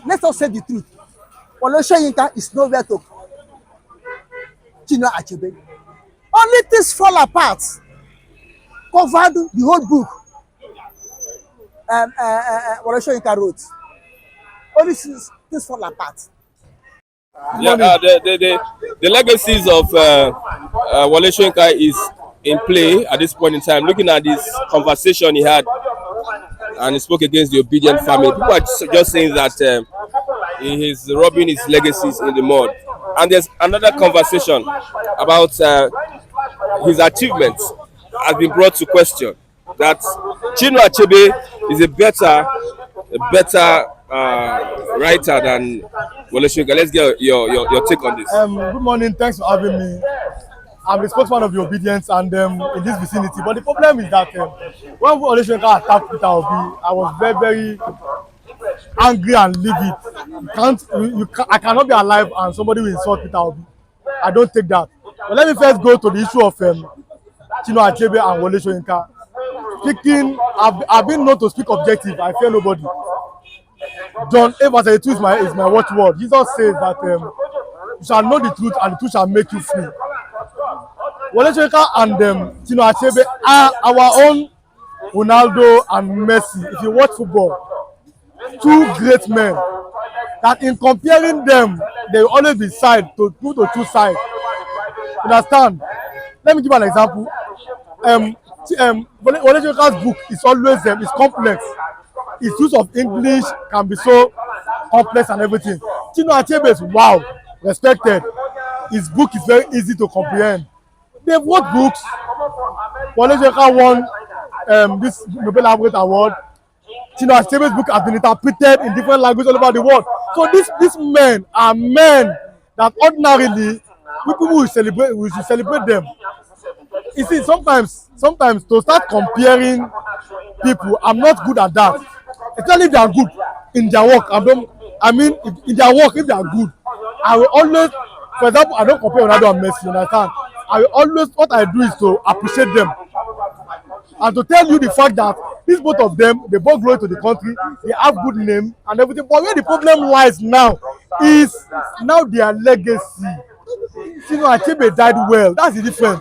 let us say the truth. Wole Soyinka is nowhere to Chinua Achebe. Only things fall apart. Covered the whole book. Wole Soyinka wrote. Only things fall apart. Yeah, the legacies of Wole Soyinka is in play at this point in time. Looking at this conversation he had, and he spoke against the obedient family. People are just saying that he is rubbing his legacies in the mud. And there's another conversation about his achievements has been brought to question. That Chinua Achebe is a better writer than Wole Soyinka. Let's get your take on this. Good morning. Thanks for having me. I'm the spokesman of the obedience and in this vicinity. But the problem is that when Wole Soyinka attacked Peter Obi, I was very, very angry and livid. I cannot be alive and somebody will insult Peter Obi. I don't take that. But let me first go to the issue of Chinua Achebe and Wole Soyinka. Speaking, I've been known to speak objective. I fear nobody. John 8:32 is my watchword. Jesus says that you shall know the truth and the truth shall make you free. Wole Soyinka and Chinua Achebe are our own Ronaldo and Messi. If you watch football, two great men that in comparing them, they will always be two sides. Understand? Let me give an example. Wole Soyinka's book is always is complex. His use of English can be so complex and everything. Chinua Achebe's, wow, respected. His book is very easy to comprehend. They've wrote books. Wole Soyinka won this Nobel Laureate Award. Chinua Achebe's book has been interpreted in different languages all over the world. So these men are men that ordinarily we should celebrate them. You see, sometimes to start comparing people, I'm not good at that. Especially if they are good in their work. In their work, if they are good, I will always, for example, I don't compare Ronaldo and Messi, you understand? I will always, what I do is to appreciate them. And to tell you the fact that these both of them, they both glory to the country, they have good name and everything. But where the problem lies now is now their legacy. Chinua Achebe died well. That's the difference.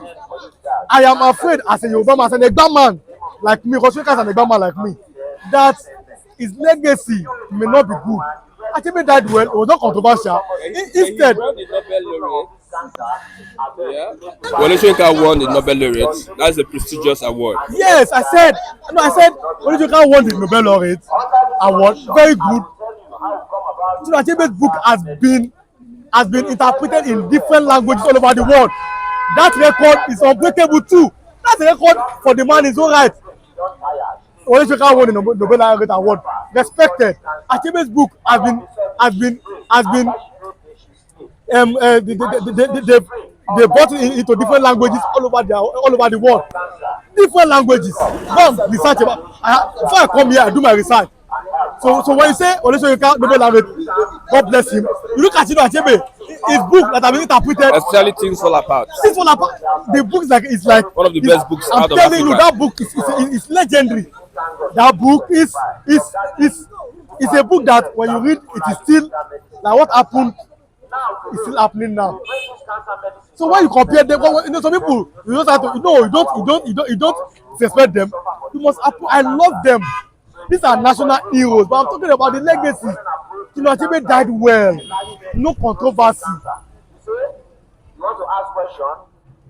I am afraid as a Yoruba man, as an Egba man like me, because as an Egba man like me, that his legacy may not be good. Achebe died well, it was not controversial. Instead, Yeah. Wole Soyinka won the Nobel laureate. That's a prestigious award. yes, I said Wole Soyinka won the Nobel Laureate Award. Very good. Chinua Achebe's book has been interpreted in different languages all over the world. That record is unbreakable too. That's a record for the man in his own right. Wole Soyinka won the Nobel Laureate Award. Respected. Achebe's book has been they brought it into different languages all over the world. Different languages. Go and research about. Before I come here, I do my research. So when you say Wole Soyinka Nobel Laureate, God bless him. You look at Chinua Achebe, his book that have been interpreted. Especially Things Fall Apart. Things Fall Apart. The book is like One of the best books I'm out of telling you, Africa. that book is legendary. That book is a book that when you read, it is still like what happened is still happening now. So when you compare them, some people you just have to you don't respect them. You must I love them. These are national heroes, but I'm talking about the legacy. Chinua Achebe died well, no controversy.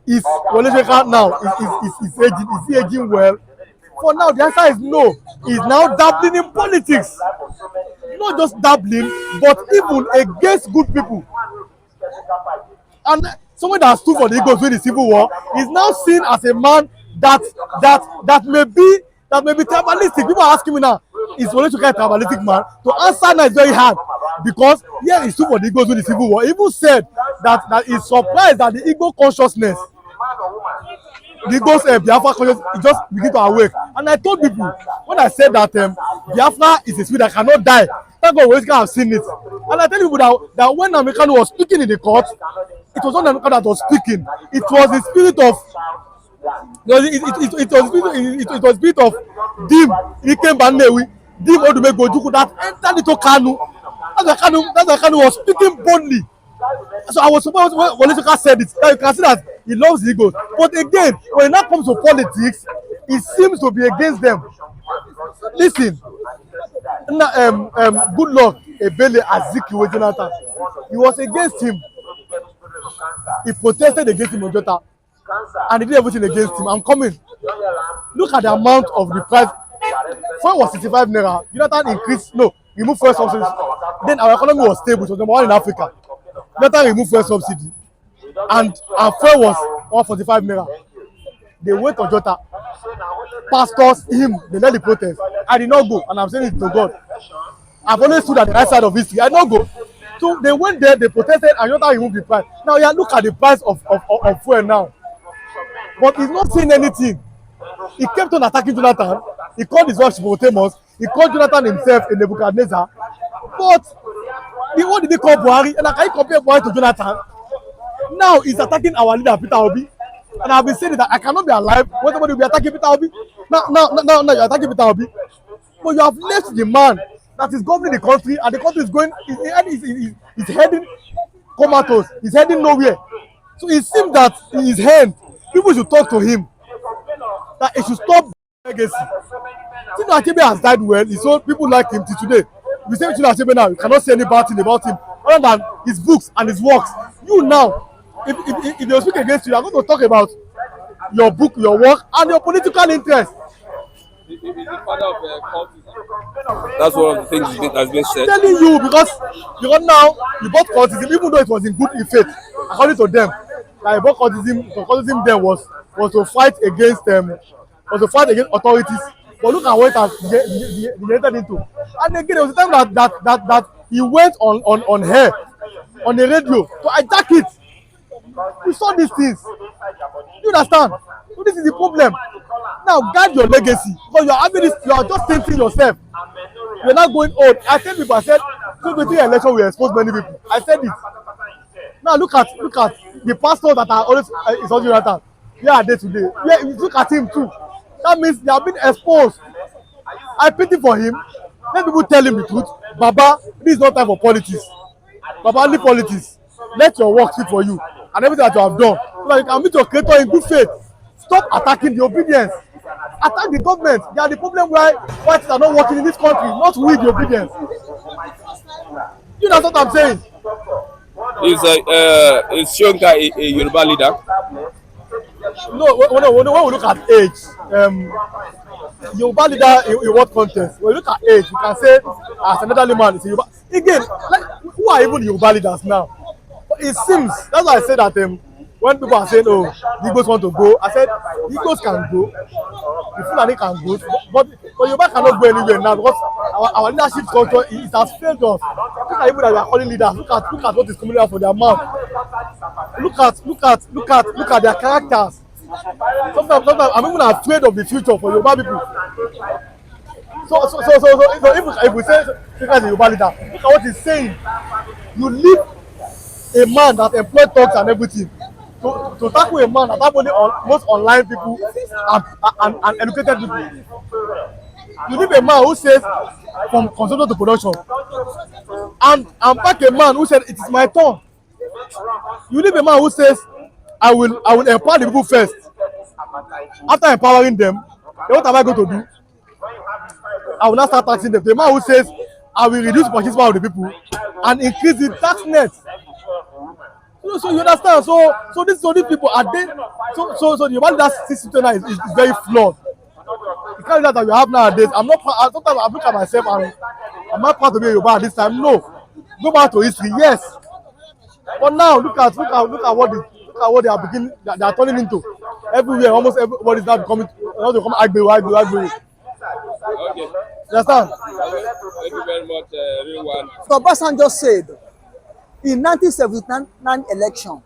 Is Wole Soyinka now is he aging well? For now, the answer is no. He's now dabbling in politics. Not just dabbling, but even against good people. And someone that stood for the Eagles during the Civil War is now seen as a man that may be tribalistic. People are asking me now, is Wole Soyinka a tribalistic man? To answer now is very hard because he stood for the Eagles during the Civil War. He even said that he's surprised that the Igbo consciousness, the Igbo's Biafra consciousness, it just begin to awake. And I told people when I said that Biafra is a spirit that cannot die. Thank God Wole Soyinka have seen it. And I tell people that when American was speaking in the court, it was not American that was speaking. It was the spirit of it was spirit of Dim Ike Banewi, Dim Odumegojuku that entered into Kanu. That's why Kanu was speaking boldly. So I was surprised when Wole said it. Now you can see that he loves the Eagles. But again, when it now comes to politics, it seems to be against them. Listen, good luck, Ebele, Azikiwe, Jonathan. He was against him. He protested against him on Jota. And he did everything against him. I'm coming. Look at the amount of the price. Fuel was 65 naira. Jonathan increased, no, removed fuel subsidy. Then our economy was stable. It was number one in Africa. Jonathan removed fuel subsidy. And our fuel was 145 naira. They wait on Jota. Pastors, him, they led the protest. I did not go, and I'm saying it to God. I've always stood at the right side of history. I did not go. So they went there, they protested, and Jota removed the price. Now, yeah, look at the price of fuel now. But he's not saying anything. He kept on attacking Jonathan. He called his wife Shipotemus. He called Jonathan himself a Nebuchadnezzar. But what did he call Buhari? And can you compare Buhari to Jonathan? Now he's attacking our leader Peter Obi. And I've been saying that I cannot be alive when somebody will be attacking Peter Obi. Now you're attacking Peter Obi. But you have left the man that is governing the country, and the country is going, is heading comatose. He's heading nowhere. So it seems that in his hand, people should talk to him. That he should stop legacy. Chinua Achebe has died well. So people like him till today. We say Chinua Achebe now, you cannot say any bad thing about him other than his books and his works. You now, if they speak against you, you are going to talk about your book, your work, and your political interest. He's the father of cultism. That's one of the things that has been said. I'm telling you, because now you bought cultism, even though it was in good faith, according to them. Like you bought cultism then was to fight against authorities. But look at what it has degenerated into. And again, there was a time that he went on air, on the radio, to attack it. We saw these things. You understand? So this is the problem. Now guard your legacy, because you are having this. You are just thinking yourself. You are not going old. I tell people, I said 2023 election will expose many people. I said it. Now look at the pastors that are always insulting Jonathan. Where are they today? Yeah, look at him too. That means they have been exposed. I pity for him. Let people tell him the truth. Baba, this is not time for politics. Baba, leave politics. Let your work speak for you and everything that you have done, so that you can meet your creator in good faith. Stop attacking the obedience. Attack the government. They are the problem why things are not working in this country, not with the obedience. You know what I'm saying? Is Soyinka a Yoruba leader? No, when we look at age, Yoruba leader in what context? When you look at age, you can say as an elderly man is a Yoruba. Again, like who are even Yoruba leaders now? But it seems that's why I said that when people are saying, "Oh, the Igbos want to go," I said the Igbos can go, the Fulani can go, but Yoruba cannot go anywhere now because our leadership culture it has failed us. Look at people that we are calling leaders. Look at what is coming out from their mouth. Look at their characters. Sometimes I'm even afraid of the future for Yoruba people. So if we say as a Yoruba leader, look at what he's saying. You leave a man that employed thugs and everything to tackle a man that have only most online people and educated people. You leave a man who says from consumption to production and back a man who said it is my turn. You leave a man who says I will empower the people first. After empowering them, then what am I going to do? I will not start taxing them. The man who says I will reduce the purchasing power of the people and increase the tax net. So you understand? So these people are they? So the one that system now is very flawed. The kind of that we have nowadays. I'm not. Sometimes I look at myself and I'm not proud to be a Yoruba at this time. No, go back to history. Yes, but now look at what they are beginning. They are turning into everywhere. Almost everybody is now becoming. Now they come Agbewu. Okay. You understand? Thank you very much, everyone. So Obasanjo said in 1979 election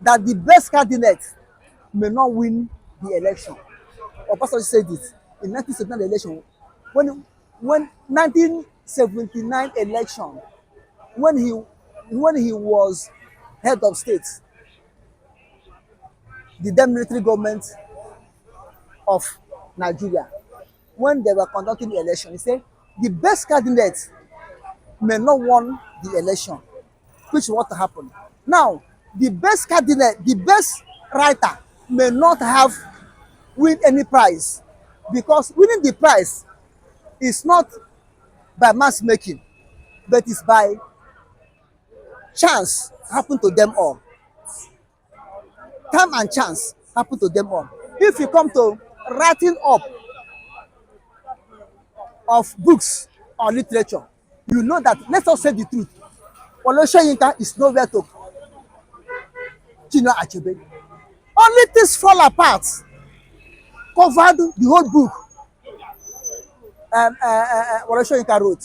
that the best candidate may not win the election. Obasanjo said it in 1979 election. When 1979 election, when he was head of state, the then military government of Nigeria, when they were conducting the election, he said the best candidate may not won the election, which is what happened. Now, the best candidate, the best writer may not have win any prize, because winning the prize is not by mass making, but it's by chance happen to them all. Time and chance happen to them all. If you come to writing up of books or literature, you know that, let us say the truth, Wole Soyinka is nowhere to Chinua Achebe. Only things fall apart covered the whole book Wole Soyinka wrote.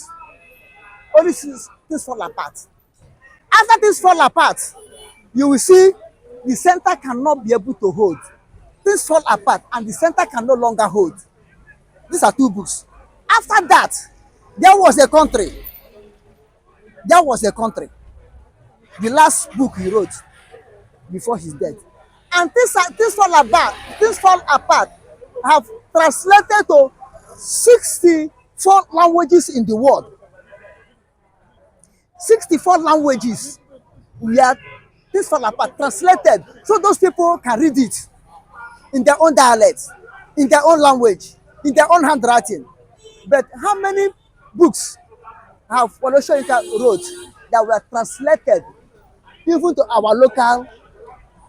Only things fall apart. After things fall apart, you will see the center cannot be able to hold. Things fall apart and the center can no longer hold. These are two books. After that, there was a country. There was a country. The last book he wrote before his death. And things fall apart. Things fall apart. Have translated to 64 languages in the world. 64 languages where things fall apart, translated, so those people can read it in their own dialect, in their own language, in their own handwriting. But how many books have Wole Soyinka wrote that were translated even to our local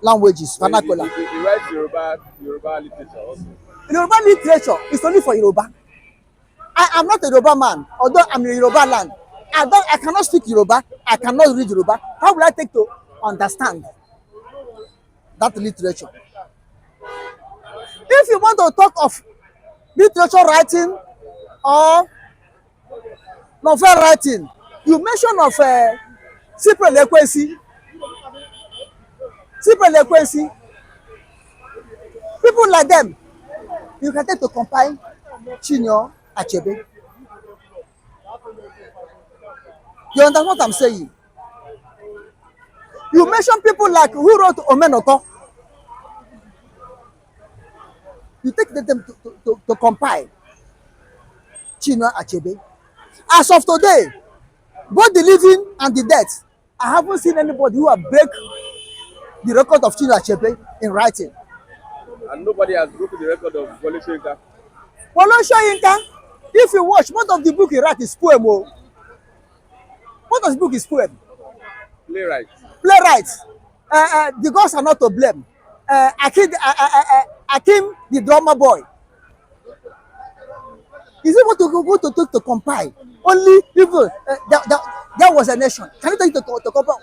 languages, vernacular? He writes Yoruba literature also. Yoruba literature is only for Yoruba. I am not a Yoruba man, although I'm in Yoruba land. I cannot speak Yoruba. I cannot read Yoruba. How will I take to understand that literature? If you want to talk of literature writing or novel writing, you mention of Legacies. People like them, you can take to compile Chinua Achebe. You understand what I'm saying? You mention people like who wrote Omenoko. You take them to compile Chinua Achebe. As of today, both the living and the dead, I haven't seen anybody who have break the record of Chinua Achebe in writing. And nobody has broken the record of Wole Soyinka. Wole Soyinka, if you watch, most of the book he write is poem. Most of the book is poem. Playwright. The gods are not to blame. Akim, the drummer boy, is able to go to compile. Only people, there was a nation. Can you take to compile?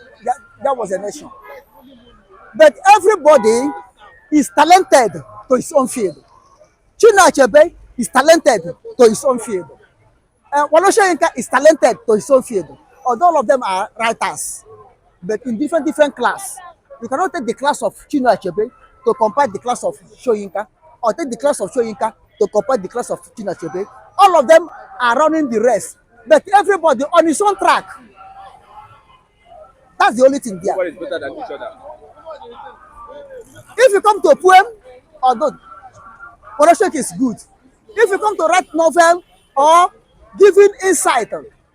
There was a nation. But everybody is talented to his own field. Chinua Achebe is talented to his own field. Wole Soyinka is talented to his own field. Although all of them are writers, but in different class. You cannot take the class of Chinua Achebe to compare the class of Soyinka, or take the class of Soyinka to compare the class of Chinua Achebe. All of them are running the race, but everybody on his own track. That's the only thing there. Nobody is better than each other. If you come to a poem, although Wole Soyinka is good. If you come to write novel or giving insight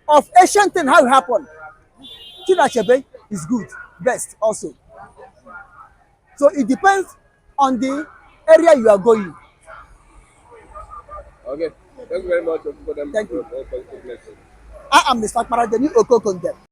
of ancient thing, how it happened, Chinua Achebe is good, best also. So it depends on the area you are going. Okay. Thank you very much for them. Thank you. For I am Mr. Paradeni Okokondem.